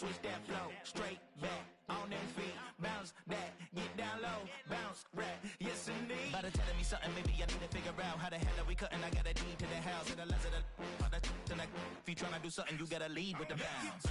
switch that flow, straight back on them feet, bounce that, get down low, bounce right, yes indeed. By the telling me something, maybe I need to figure out how the hell are we cutting. I got a deed to the house, to the left of the if you tryna do something, you gotta lead with the bounce.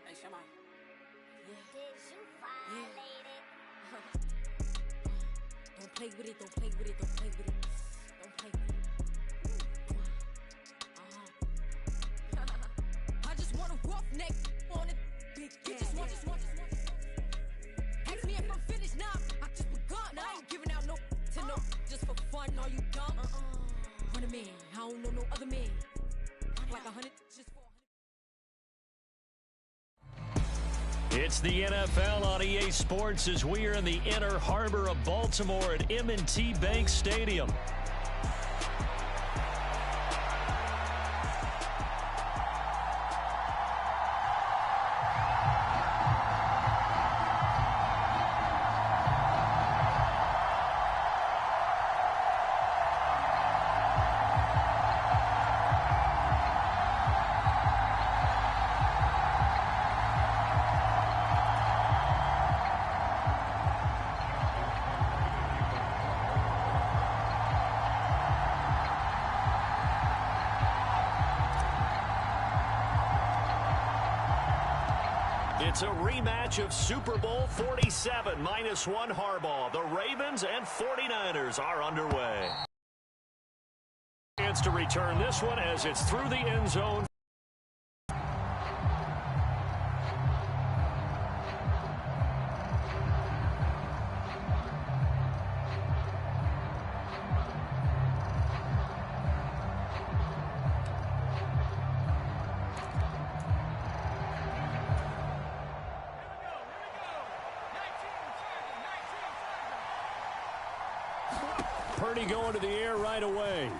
Hey, Shema. Did you violate it? Don't play with it, don't play with it, don't play with it. Don't play with it. I just want a roughneck on it. Big just want. Ask me if I'm finished now. I just begun. I ain't giving out no to no just for fun. Are you dumb? Run a man. I don't know no other man. Like 100 just for. It's the NFL on EA Sports as we are in the inner harbor of Baltimore at M&T Bank Stadium. It's a rematch of Super Bowl 47 -1 Harbaugh. The Ravens and 49ers are underway. Chance to return this one as it's through the end zone. Purdy going to the air right away.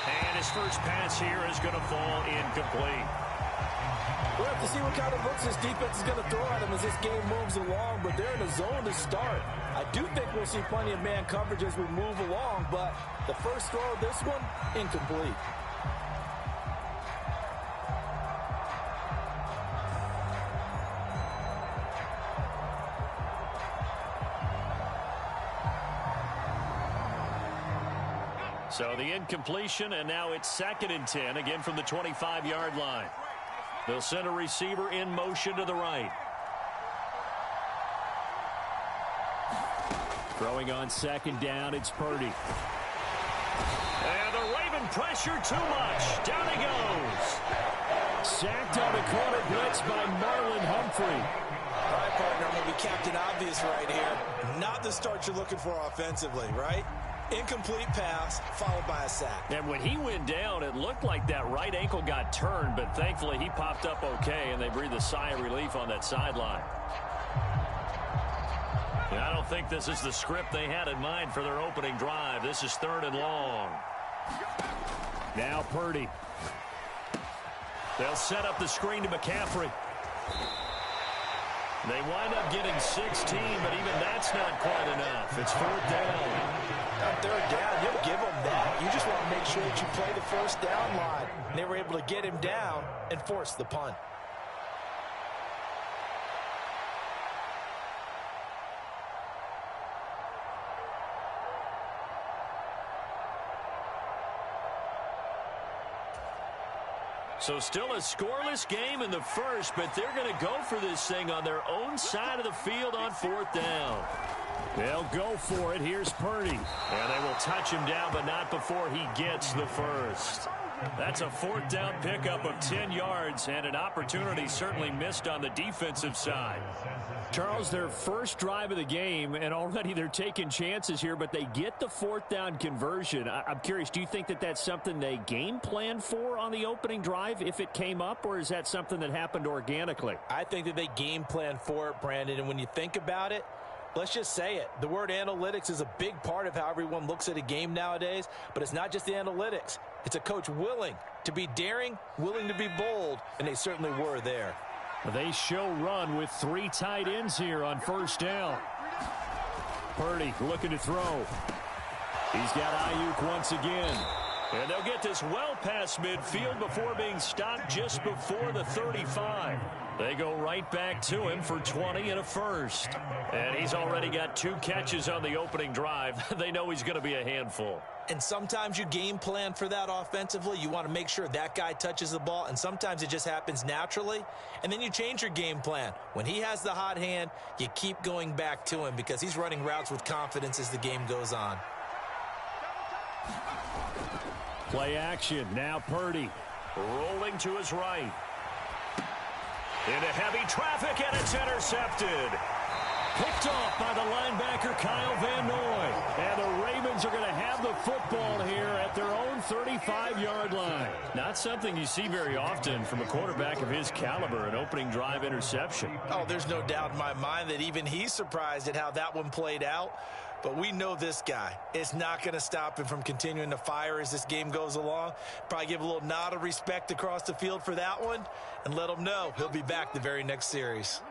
And his first pass here is going to fall incomplete. We'll have to see what kind of looks this defense is going to throw at him as this game moves along, but they're in a zone to start. I do think we'll see plenty of man coverage as we move along, but the first throw of this one, incomplete. So the incompletion, and now it's 2nd and 10, again from the 25-yard line. They'll send a receiver in motion to the right. Throwing on 2nd down, it's Purdy. And the Raven pressure too much. Down he goes. Sacked on the corner blitz by Marlon Humphrey. All right, partner, I'm going to be Captain Obvious right here. Not the start you're looking for offensively, right? Incomplete pass, followed by a sack. And when he went down, it looked like that right ankle got turned, but thankfully he popped up okay, and they breathed a sigh of relief on that sideline. And I don't think this is the script they had in mind for their opening drive. This is 3rd and long. Now Purdy. They'll set up the screen to McCaffrey. They wind up getting 16, but even that's not quite enough. It's 4th down. On 3rd down, you'll give them that. You just want to make sure that you play the first down line. And they were able to get him down and force the punt. So still a scoreless game in the first, but they're going to go for this thing on their own side of the field on 4th down. They'll go for it. Here's Purdy. And they will touch him down, but not before he gets the first. That's a 4th down pickup of 10 yards, and an opportunity certainly missed on the defensive side. Charles, their first drive of the game, and already they're taking chances here, but they get the 4th down conversion. I'm curious, do you think that that's something they game planned for on the opening drive if it came up, or is that something that happened organically? I think that they game planned for it, Brandon, and when you think about it, let's just say it. The word analytics is a big part of how everyone looks at a game nowadays, but it's not just the analytics. It's a coach willing to be daring, willing to be bold, and they certainly were there. They show run with 3 tight ends here on 1st down. Purdy looking to throw. He's got Ayuk once again. And they'll get this well past midfield before being stopped just before the 35. They go right back to him for 20 and a first. And he's already got 2 catches on the opening drive. They know he's going to be a handful. And sometimes you game plan for that offensively. You want to make sure that guy touches the ball, and sometimes it just happens naturally. And then you change your game plan. When he has the hot hand, you keep going back to him because he's running routes with confidence as the game goes on. Play action. Now Purdy. Rolling to his right. Into heavy traffic, and it's intercepted. Picked off by the linebacker Kyle Van Noy. And the Ravens are going to have the football here at their own 35-yard line. Not something you see very often from a quarterback of his caliber, an opening drive interception. Oh, there's no doubt in my mind that even he's surprised at how that one played out. But we know this guy. It's not going to stop him from continuing to fire as this game goes along. Probably give a little nod of respect across the field for that one and let him know he'll be back the very next series.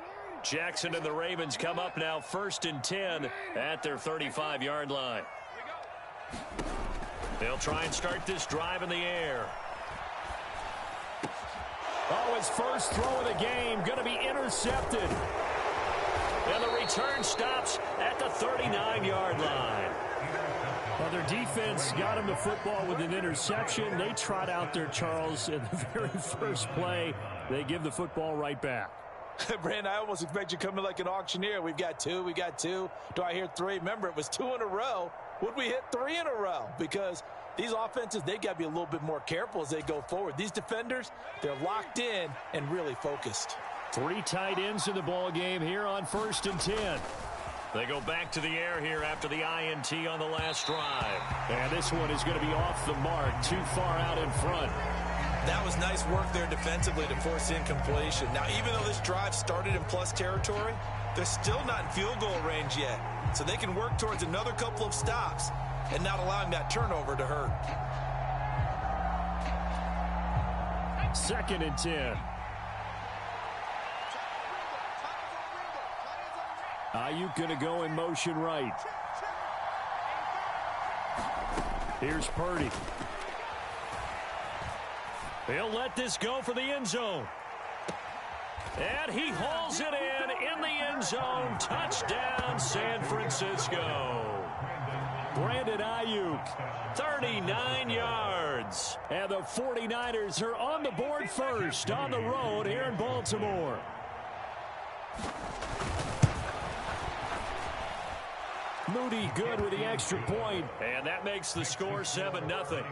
Jackson and the Ravens come up now 1st and 10 at their 35-yard line. They'll try and start this drive in the air. Oh, his first throw of the game going to be intercepted. And the return stops at the 39-yard line. Well, their defense got him the football with an interception. They trot out there, Charles, in the very first play. They give the football right back. Brandon, I almost expect you coming like an auctioneer. We've got 2, we got 2. Do I hear 3? Remember, it was 2 in a row. Would we hit 3 in a row? Because these offenses, they got to be a little bit more careful as they go forward. These defenders, they're locked in and really focused. 3 tight ends in the ball game here on 1st and 10. They go back to the air here after the INT on the last drive. And this one is going to be off the mark, too far out in front. That was nice work there defensively to force incompletion. Now, even though this drive started in plus territory, they're still not in field goal range yet. So they can work towards another couple of stops and not allowing that turnover to hurt. 2nd and 10. Ayuk going to go in motion right. Here's Purdy. He'll let this go for the end zone. And he hauls it in the end zone. Touchdown, San Francisco. Brandon Ayuk. 39 yards. And the 49ers are on the board first on the road here in Baltimore. Moody good with the extra point. And that makes the score 7-0.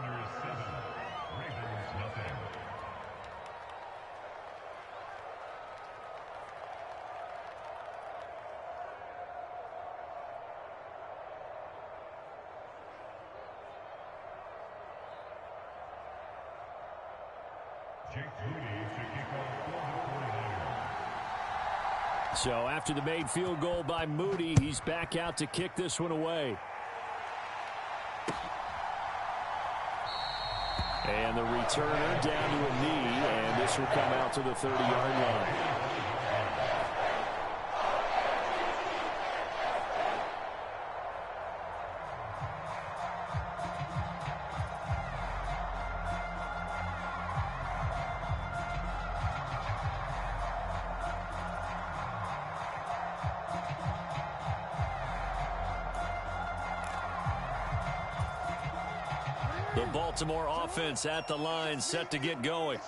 So after the made field goal by Moody, he's back out to kick this one away. And the returner down to a knee, and this will come out to the 30-yard line. The Baltimore offense at the line, set to get going.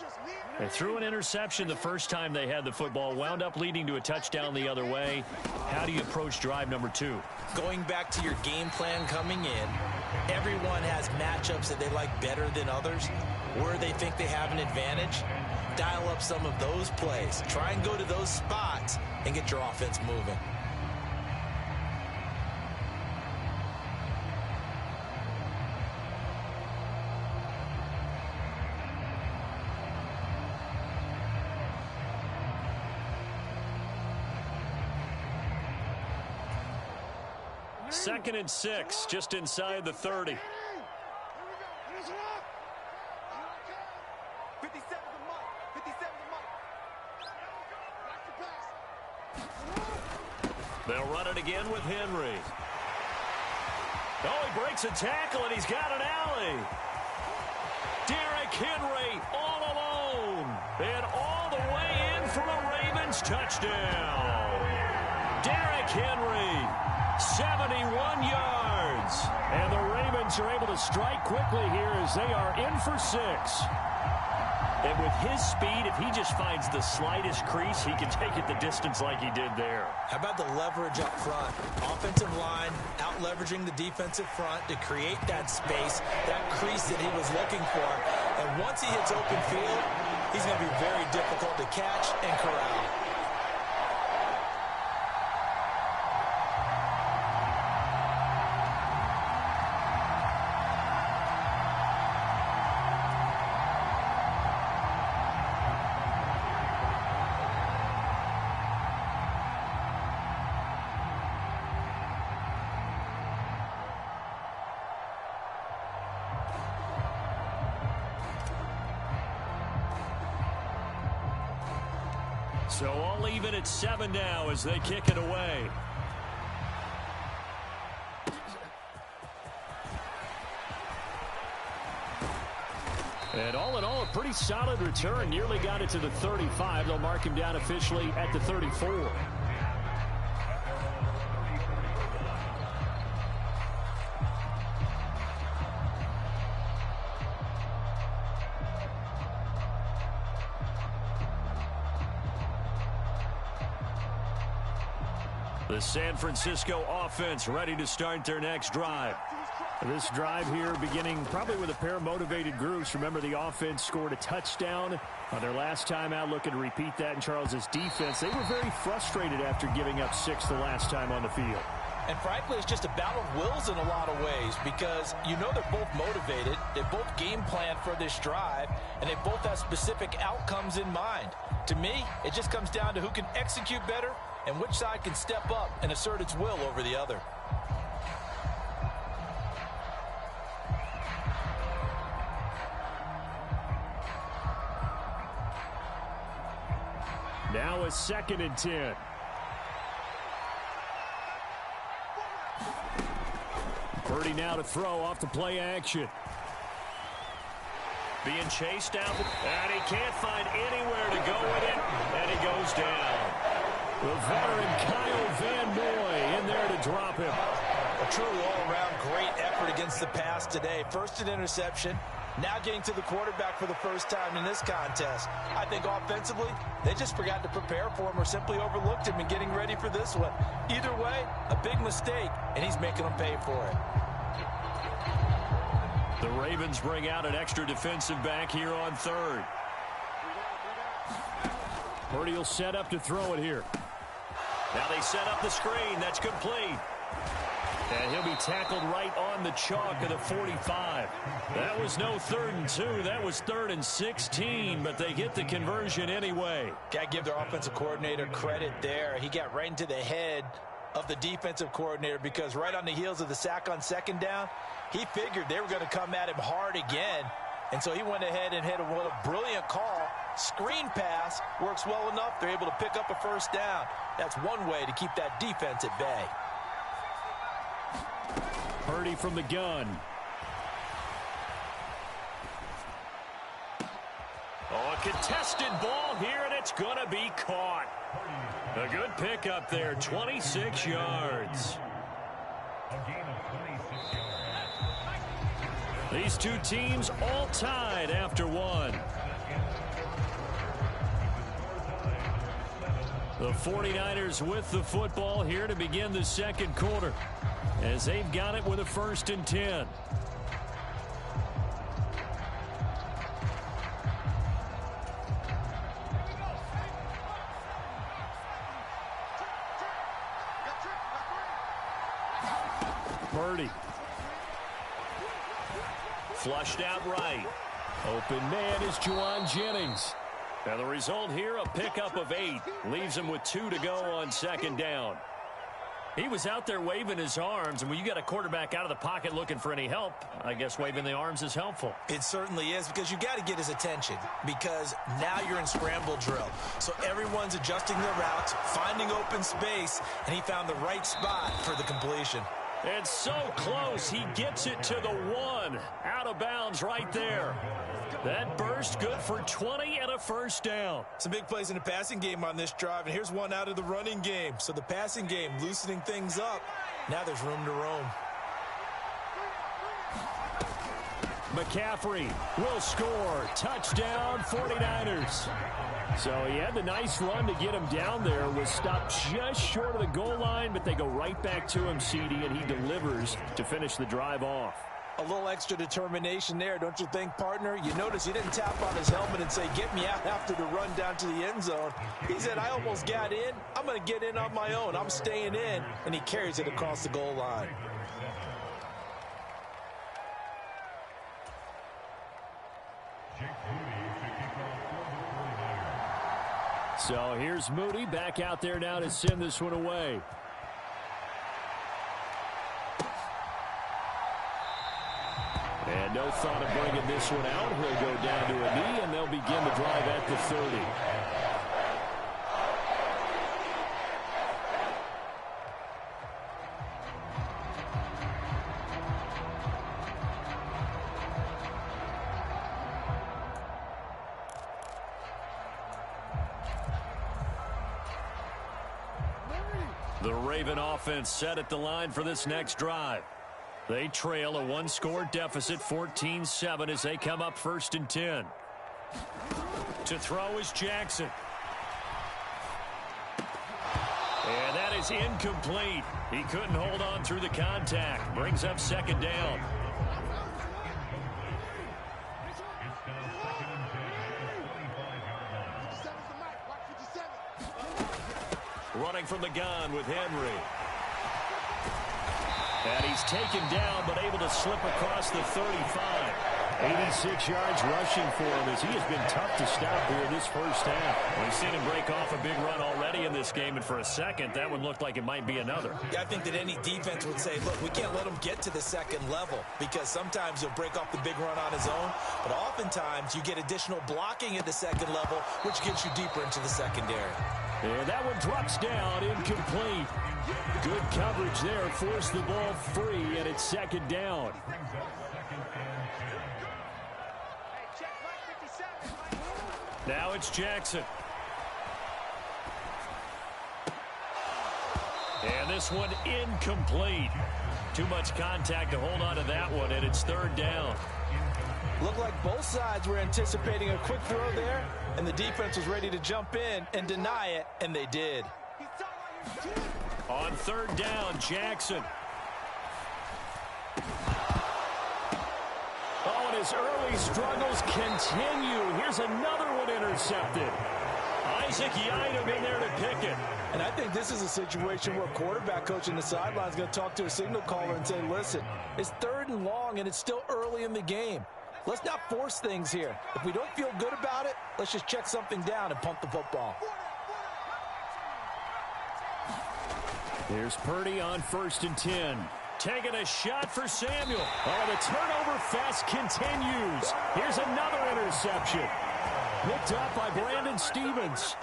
They threw an interception the first time they had the football, wound up leading to a touchdown the other way. How do you approach drive number 2? Going back to your game plan coming in, everyone has matchups that they like better than others, where they think they have an advantage. Dial up some of those plays. Try and go to those spots and get your offense moving. Second and 6, just inside the 30. They'll run it again with Henry. Oh, he breaks a tackle, and he's got an alley. Derrick Henry all alone. And all the way in for a Ravens touchdown. Derrick Henry, 71 yards. And the Ravens are able to strike quickly here as they are in for 6. And with his speed, if he just finds the slightest crease, he can take it the distance like he did there. How about the leverage up front? Offensive line out leveraging the defensive front to create that space, that crease that he was looking for. And once he hits open field, he's going to be very difficult to catch and corral. So all even at 7 now as they kick it away. And all in all, a pretty solid return. Nearly got it to the 35. They'll mark him down officially at the 34. The San Francisco offense ready to start their next drive. This drive here beginning probably with a pair of motivated groups. Remember, the offense scored a touchdown on their last time out. Looking to repeat that in Charles' defense. They were very frustrated after giving up 6 the last time on the field. And frankly, it's just a battle of wills in a lot of ways because you know they're both motivated. They both game plan for this drive, and they both have specific outcomes in mind. To me, it just comes down to who can execute better and which side can step up and assert its will over the other. Now a 2nd and 10. Purdy now to throw off the play action. Being chased down, and he can't find anywhere to go with it, and he goes down. The veteran Kyle Van Noy in there to drop him. A truly all-around great effort against the pass today. First an interception, now getting to the quarterback for the first time in this contest. I think offensively, they just forgot to prepare for him or simply overlooked him in getting ready for this one. Either way, a big mistake, and he's making them pay for it. The Ravens bring out an extra defensive back here on 3rd. Purdy will set up to throw it here. Now they set up the screen. That's complete. And he'll be tackled right on the chalk of the 45. That was no 3rd and 2. That was 3rd and 16, but they get the conversion anyway. Got to give their offensive coordinator credit there. He got right into the head of the defensive coordinator because right on the heels of the sack on 2nd down, he figured they were going to come at him hard again. And so he went ahead and hit a brilliant call. Screen pass works well enough. They're able to pick up a 1st down. That's one way to keep that defense at bay. Purdy from the gun. Oh, a contested ball here, and it's going to be caught. A good pickup there, 26 yards. These two teams all tied after one. The 49ers with the football here to begin the second quarter as they've got it with a 1st and 10. Purdy. Flushed out right. Open man is Juwan Jennings. And the result here, a pickup of 8. Leaves him with 2 to go on 2nd down. He was out there waving his arms, and when you got a quarterback out of the pocket looking for any help, I guess waving the arms is helpful. It certainly is, because you got to get his attention, because now you're in scramble drill. So everyone's adjusting their routes, finding open space, and he found the right spot for the completion. It's so close. He gets it to the 1. Out of bounds right there. That burst good for 20 and a 1st down. Some big plays in the passing game on this drive, and here's one out of the running game. So the passing game loosening things up. Now there's room to roam. McCaffrey will score. Touchdown, 49ers. So he had the nice run to get him down there. Was stopped just short of the goal line, but they go right back to him, CD, and he delivers to finish the drive off. A little extra determination there, don't you think, partner? You notice he didn't tap on his helmet and say, get me out after the run down to the end zone. He said, I almost got in. I'm going to get in on my own. I'm staying in. And he carries it across the goal line. So here's Moody back out there now to send this one away. And no thought of bringing this one out. He'll go down to a knee, and they'll begin the drive at the 30. The Raven offense set at the line for this next drive. They trail a 1-score deficit, 14-7, as they come up 1st and 10. To throw is Jackson. And that is incomplete. He couldn't hold on through the contact. Brings up 2nd down. Running from the gun with Henry. And he's taken down, but able to slip across the 35. 86 yards rushing for him, as he has been tough to stop here in this first half. We've seen him break off a big run already in this game, and for a second, that one looked like it might be another. Yeah, I think that any defense would say, look, we can't let him get to the 2nd level, because sometimes he'll break off the big run on his own, but oftentimes you get additional blocking at the 2nd level, which gets you deeper into the secondary. And that one drops down, incomplete. Good coverage there, forced the ball free, and it's 2nd down. Now it's Jackson. And this one incomplete. Too much contact to hold on to that one, and it's 3rd down. Looked like both sides were anticipating a quick throw there, and the defense was ready to jump in and deny it, and they did. On 3rd down, Jackson. Oh, and his early struggles continue. Here's another one intercepted. Isaac Yiadom in there to pick it. And I think this is a situation where a quarterback coach in the sideline is going to talk to a signal caller and say, listen, it's 3rd and long, and it's still early in the game. Let's not force things here. If we don't feel good about it, let's just check something down and pump the football. Here's Purdy on 1st and 10. Taking a shot for Samuel. Oh, the turnover fest continues. Here's another interception. Picked up by Brandon Stevens.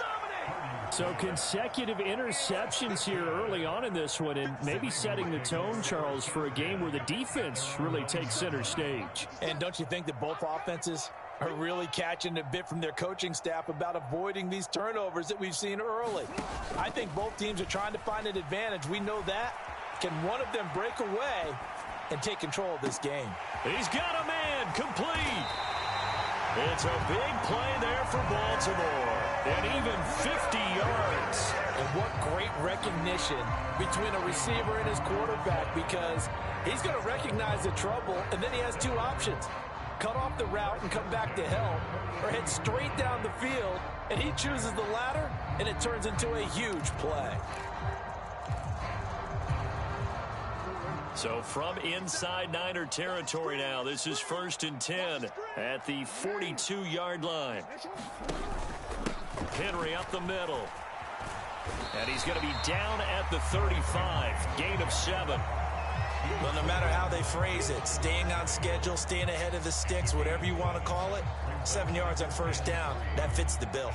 So consecutive interceptions here early on in this one, and maybe setting the tone, Charles, for a game where the defense really takes center stage. And don't you think that both offenses are really catching a bit from their coaching staff about avoiding these turnovers that we've seen early? I think both teams are trying to find an advantage. We know that. Can one of them break away? and take control of this game. He's got a man, complete. It's a big play there for Baltimore, and even 50 yards. And what great recognition between a receiver and his quarterback, because he's going to recognize the trouble, and then he has two options. Cut off the route and come back to help, or head straight down the field, and he chooses the latter, and it turns into a huge play. So from inside Niner territory now, this is 1st and 10 at the 42-yard line. Henry up the middle. And he's going to be down at the 35. Gain of 7. Well, no matter how they phrase it, staying on schedule, staying ahead of the sticks, whatever you want to call it, 7 yards on 1st down, that fits the bill.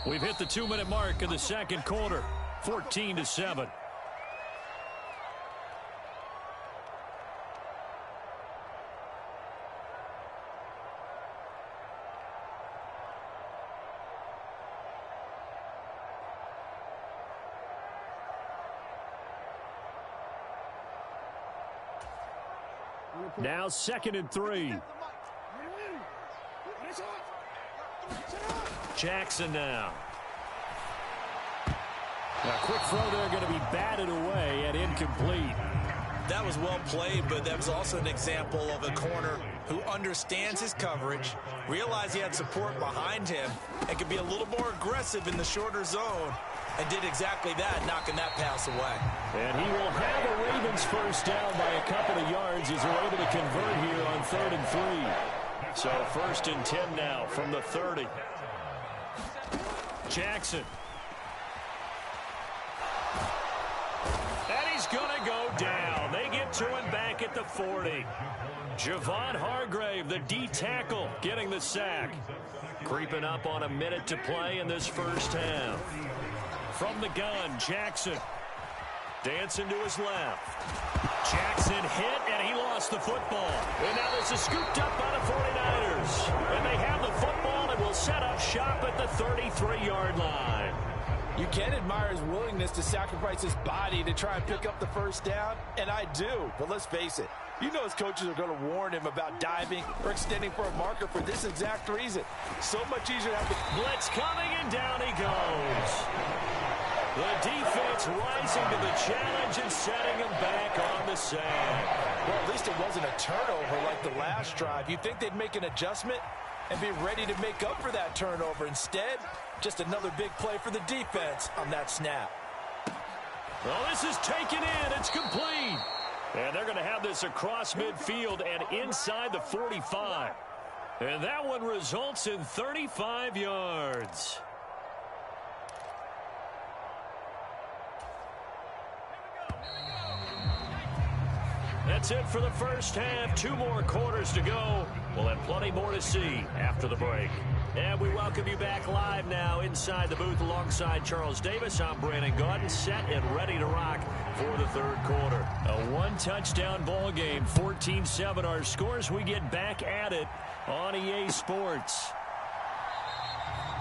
We've hit the 2-minute mark of the second quarter, 14-7. Now 2nd and 3. Jackson now. A quick throw there, going to be batted away and incomplete. That was well played, but that was also an example of a corner who understands his coverage, realized he had support behind him, and could be a little more aggressive in the shorter zone, and did exactly that, knocking that pass away. And he will have a Ravens 1st down by a couple of yards as they're able to convert here on 3rd and 3. So 1st and 10 now from the 30. Jackson. And he's going to go down. They get to him back at the 40. Javon Hargrave, the D tackle, getting the sack. Creeping up on a minute to play in this 1st half. From the gun, Jackson. Dancing to his left. Jackson hit, and he lost the football. And now this is scooped up by the 49ers. And they have the football and will set up shop at the 33-yard line. You can admire his willingness to sacrifice his body to try and pick up the 1st down, and I do. But let's face it, you know his coaches are going to warn him about diving or extending for a marker for this exact reason. So much easier to have the blitz coming, and down he goes. The defense rising to the challenge and setting him back on the sand. Well, at least it wasn't a turnover like the last drive. You'd think they'd make an adjustment and be ready to make up for that turnover. Instead, just another big play for the defense on that snap. Well, this is taken in. It's complete. And they're going to have this across midfield and inside the 45. And that one results in 35 yards. That's it for the 1st half. 2 more quarters to go. We'll have plenty more to see after the break. And we welcome you back live now inside the booth alongside Charles Davis. I'm Brandon Gaudin, set and ready to rock for the 3rd quarter. A 1-touchdown ball game, 14-7 our scores. We get back at it on EA Sports.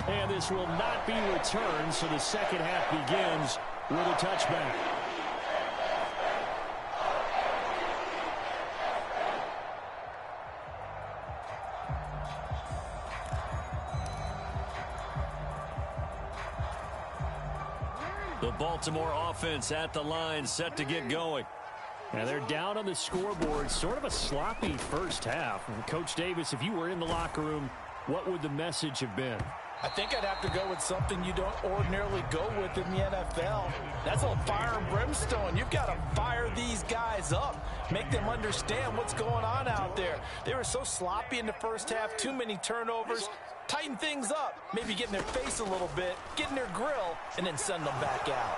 And this will not be returned, so the second half begins with a touchback. The Baltimore offense at the line, set to get going. And they're down on the scoreboard. Sort of a sloppy 1st half. And Coach Davis, if you were in the locker room, what would the message have been? I think I'd have to go with something you don't ordinarily go with in the NFL. That's a fire and brimstone. You've got to fire these guys up. Make them understand what's going on out there. They were so sloppy in the 1st half. Too many turnovers. Tighten things up. Maybe get in their face a little bit. Get in their grill. And then send them back out.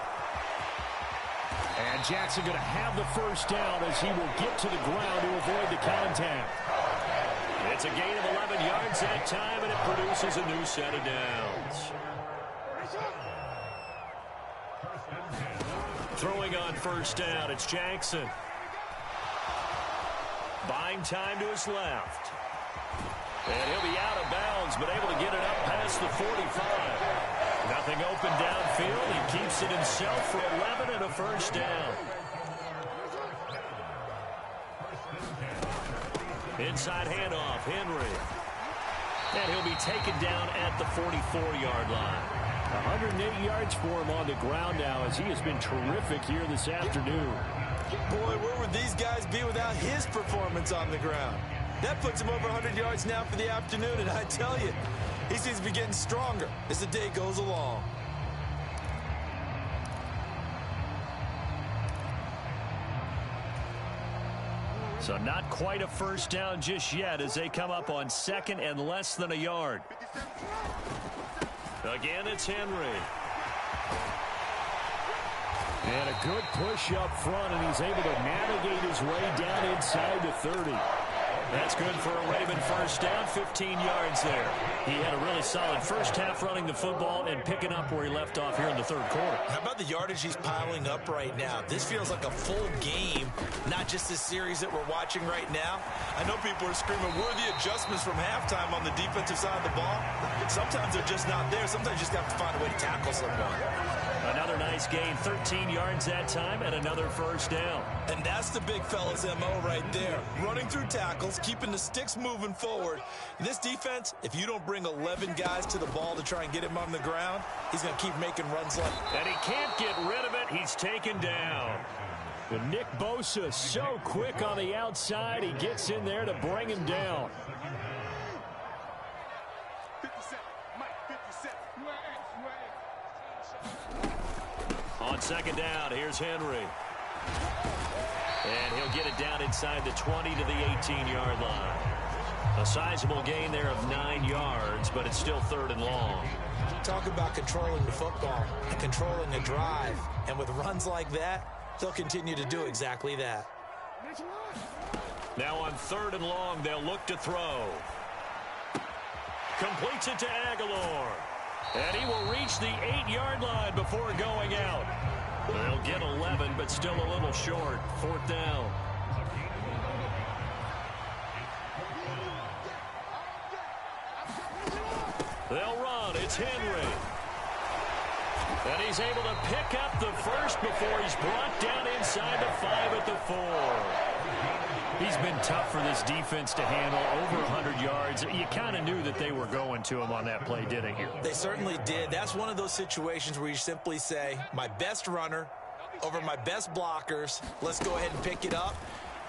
And Jackson going to have the 1st down as he will get to the ground to avoid the contact. It's a gain of 11 yards that time, and it produces a new set of downs. Throwing on 1st down, it's Jackson. Buying time to his left. And he'll be out of bounds, but able to get it up past the 45. Nothing open downfield. He keeps it himself for 11 and a first down. Inside handoff, Henry. And he'll be taken down at the 44-yard line. 108 yards for him on the ground now, as he has been terrific here this afternoon. Boy, where would these guys be without his performance on the ground? That puts him over 100 yards now for the afternoon, and I tell you, he seems to be getting stronger as the day goes along. So not quite a first down just yet as they come up on second and less than a yard. Again, it's Henry. And a good push up front, and he's able to navigate his way down inside the 30. That's good for a Raven first down, 15 yards there. He had a really solid first half running the football and picking up where he left off here in the third quarter. How about the yardage he's piling up right now? This feels like a full game, not just this series that we're watching right now. I know people are screaming, where are the adjustments from halftime on the defensive side of the ball? Sometimes they're just not there. Sometimes you just have to find a way to tackle someone. Another nice gain, 13 yards that time, and another first down. And that's the big fella's MO right there. Running through tackles, keeping the sticks moving forward. This defense, if you don't bring 11 guys to the ball to try and get him on the ground, he's going to keep making runs like that. And he can't get rid of it. He's taken down. But Nick Bosa so quick on the outside. He gets in there to bring him down. On second down, here's Henry. And he'll get it down inside the 20 to the 18-yard line. A sizable gain there of 9 yards, but it's still third and long. Talk about controlling the football and controlling the drive. And with runs like that, they'll continue to do exactly that. Now on third and long, they'll look to throw. Completes it to Aguilar. And he will reach the 8-yard line before going out. They'll get 11, but still a little short. Fourth down. They'll run. It's Henry. And he's able to pick up the first before he's brought down inside the 5 at the 4. He's been tough for this defense to handle, over 100 yards. You kind of knew that they were going to him on that play, didn't you? They certainly did. That's one of those situations where you simply say, my best runner over my best blockers. Let's go ahead and pick it up.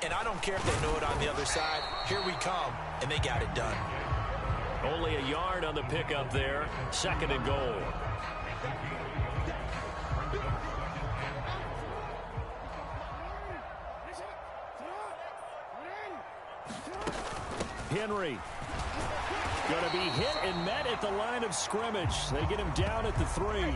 And I don't care if they know it on the other side. Here we come. And they got it done. Only a yard on the pickup there. Second and goal. Henry going to be hit and met at the line of scrimmage. They get him down at the 3.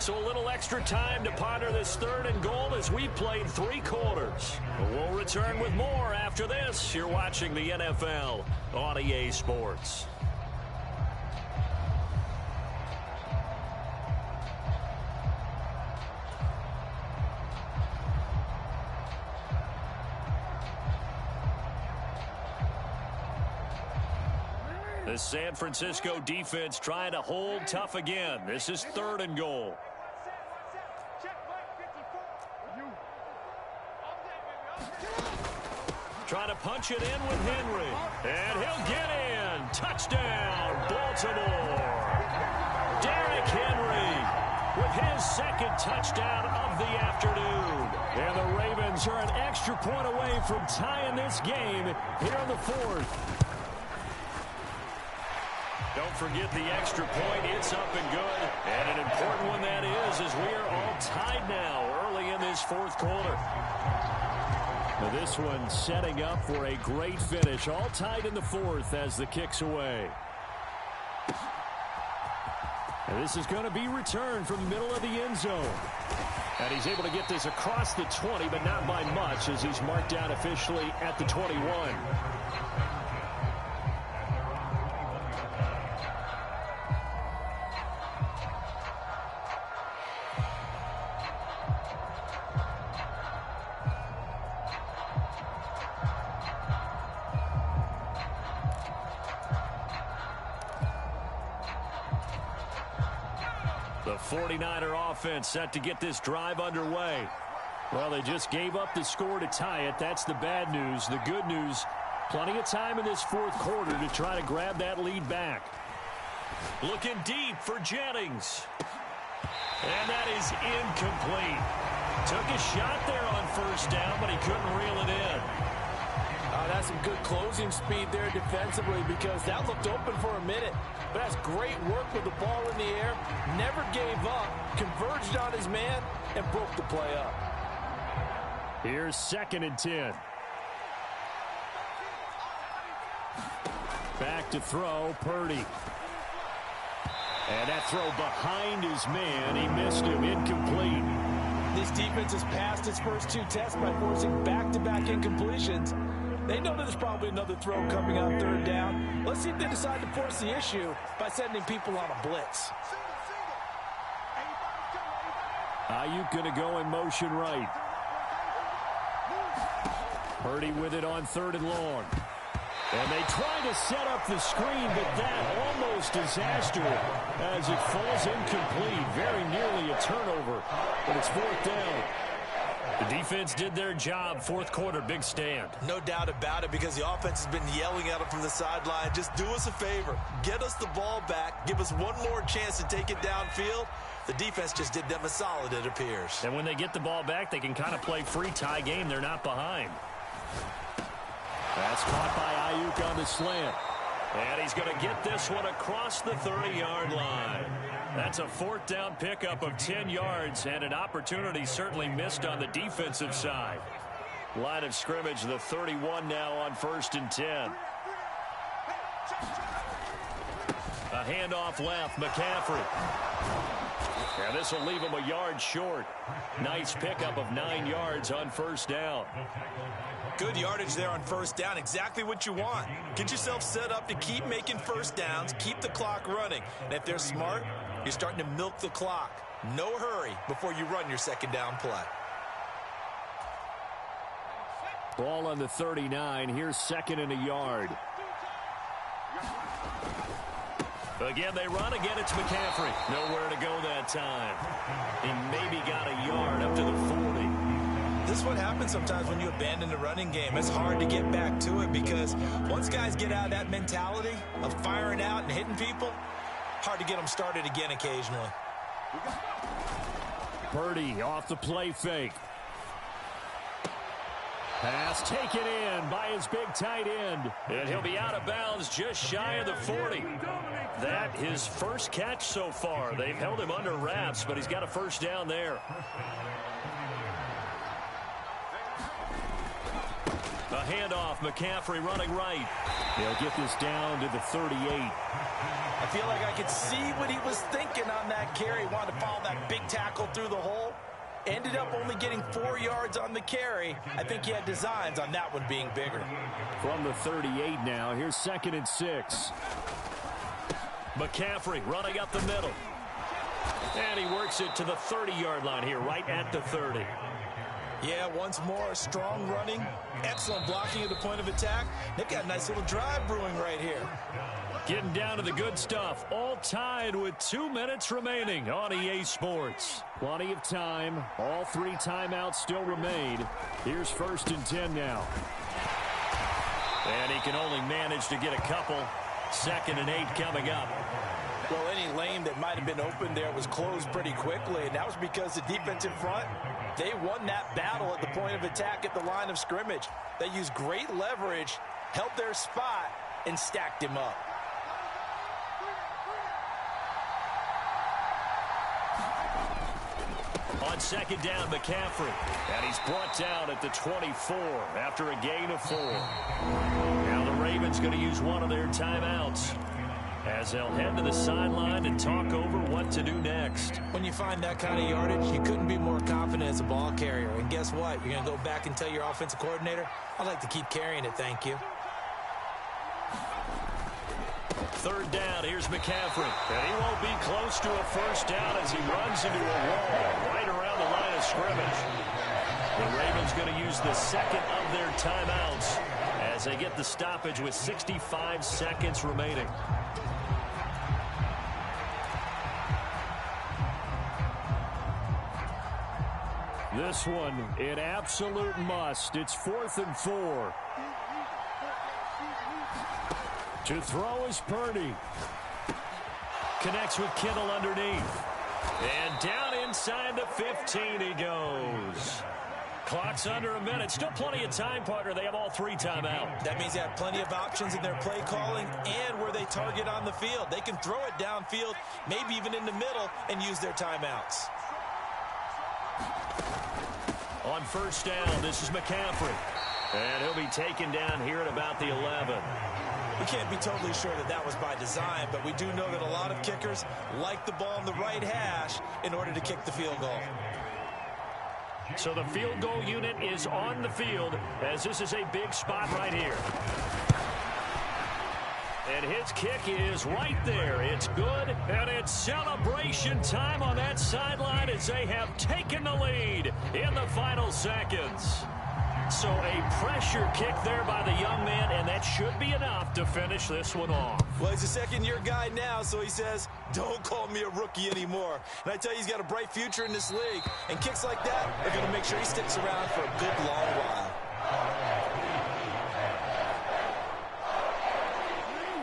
So a little extra time to ponder this third and goal as we played 3 quarters. We'll return with more after this. You're watching the NFL on EA Sports. The San Francisco defense trying to hold tough again. This is third and goal. Trying to punch it in with Henry. And he'll get in. Touchdown, Baltimore. Derrick Henry with his second touchdown of the afternoon. And the Ravens are an extra point away from tying this game here in the 4th. Don't forget the extra point. It's up and good. And an important one that is, as we are all tied now early in this 4th quarter. Now this one setting up for a great finish. All tied in the 4th as the kick's away. And this is going to be returned from the middle of the end zone. And he's able to get this across the 20, but not by much, as he's marked down officially at the 21. The 49er offense set to get this drive underway. Well, they just gave up the score to tie it. That's the bad news. The good news, plenty of time in this fourth quarter to try to grab that lead back. Looking deep for Jennings. And that is incomplete. Took a shot there on first down, but he couldn't reel it in. That's some good closing speed there defensively because that looked open for a minute. But that's great work with the ball in the air. Never gave up, converged on his man, and broke the play up. Here's 2nd and 10. Back to throw, Purdy. And that throw behind his man. He missed him, incomplete. This defense has passed its first 2 tests by forcing back-to-back incompletions. They know that there's probably another throw coming on 3rd down. Let's see if they decide to force the issue by sending people on a blitz. Ayuk going to go in motion right. Purdy with it on 3rd and long. And they try to set up the screen, but that almost disaster as it falls incomplete. Very nearly a turnover, but it's 4th down. The defense did their job. 4th quarter, big stand. No doubt about it because the offense has been yelling at them from the sideline. Just do us a favor. Get us the ball back. Give us one more chance to take it downfield. The defense just did them a solid, it appears. And when they get the ball back, they can kind of play free tie game. They're not behind. That's caught by Ayuk on the slant. And he's going to get this one across the 30-yard line. That's a 4th down pickup of 10 yards and an opportunity certainly missed on the defensive side. Line of scrimmage, the 31 now on 1st and 10. A handoff left, McCaffrey. And this will leave him a yard short. Nice pickup of 9 yards on 1st down. Good yardage there on 1st down. Exactly what you want. Get yourself set up to keep making 1st downs, keep the clock running. And if they're smart, you're starting to milk the clock. No hurry before you run your 2nd down play. Ball on the 39. Here's 2nd and a yard. Again, they run. Again, it's McCaffrey. Nowhere to go that time. He maybe got a yard up to the 40. This is what happens sometimes when you abandon the running game. It's hard to get back to it because once guys get out of that mentality of firing out and hitting people, hard to get them started again occasionally. Purdy off the play fake. Pass taken in by his big tight end. And he'll be out of bounds just shy of the 40. That his first catch so far. They've held him under wraps, but he's got a 1st down there. A handoff, McCaffrey running right. They'll get this down to the 38. I feel like I could see what he was thinking on that carry. Wanted to follow that big tackle through the hole. Ended up only getting 4 yards on the carry. I think he had designs on that one being bigger. From the 38 now, here's 2nd and 6. McCaffrey running up the middle. And he works it to the 30-yard line here, right at the 30. Yeah, once more, strong running, excellent blocking at the point of attack. They've got a nice little drive brewing right here. Getting down to the good stuff, all tied with 2 minutes remaining on EA Sports. Plenty of time. All 3 timeouts still remain. Here's 1st and 10 now. And he can only manage to get a couple. 2nd and 8 coming up. Well, any lane that might have been open there was closed pretty quickly, and that was because the defense in front, they won that battle at the point of attack at the line of scrimmage. They used great leverage, held their spot, and stacked him up. On 2nd down, McCaffrey. And he's brought down at the 24 after a gain of 4. Now the Ravens going to use one of their timeouts as they'll head to the sideline and talk over what to do next. When you find that kind of yardage, you couldn't be more confident as a ball carrier. And guess what? You're going to go back and tell your offensive coordinator, I'd like to keep carrying it, thank you. 3rd down, here's McCaffrey. And he won't be close to a 1st down as he runs into a wall right around the line of scrimmage. The Ravens going to use the 2nd of their timeouts as they get the stoppage with 65 seconds remaining. This one, an absolute must. It's 4th and 4. To throw is Purdy. Connects with Kittle underneath. And down inside the 15 he goes. Clock's under a minute. Still plenty of time, partner. They have all 3 timeouts. That means they have plenty of options in their play calling and where they target on the field. They can throw it downfield, maybe even in the middle, and use their timeouts. On first down, this is McCaffrey. And he'll be taken down here at about the 11. We can't be totally sure that that was by design, but we do know that a lot of kickers like the ball in the right hash in order to kick the field goal. So the field goal unit is on the field as this is a big spot right here. And his kick is right there. It's good, and it's celebration time on that sideline as they have taken the lead in the final seconds. So a pressure kick there by the young man, and that should be enough to finish this one off. Well, he's a second-year guy now, so he says, don't call me a rookie anymore. And I tell you, he's got a bright future in this league. And kicks like that are going to make sure he sticks around for a good long while.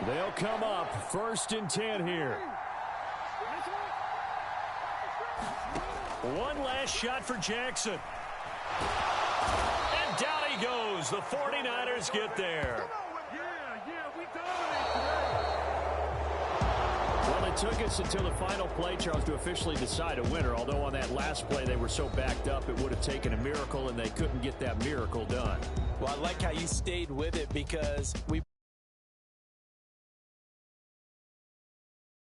They'll come up 1st and 10 here. One last shot for Jackson. And down he goes. The 49ers get there. Well, it took us until the final play, Charles, to officially decide a winner. Although on that last play they were so backed up it would have taken a miracle, and they couldn't get that miracle done. Well, I like how you stayed with it because we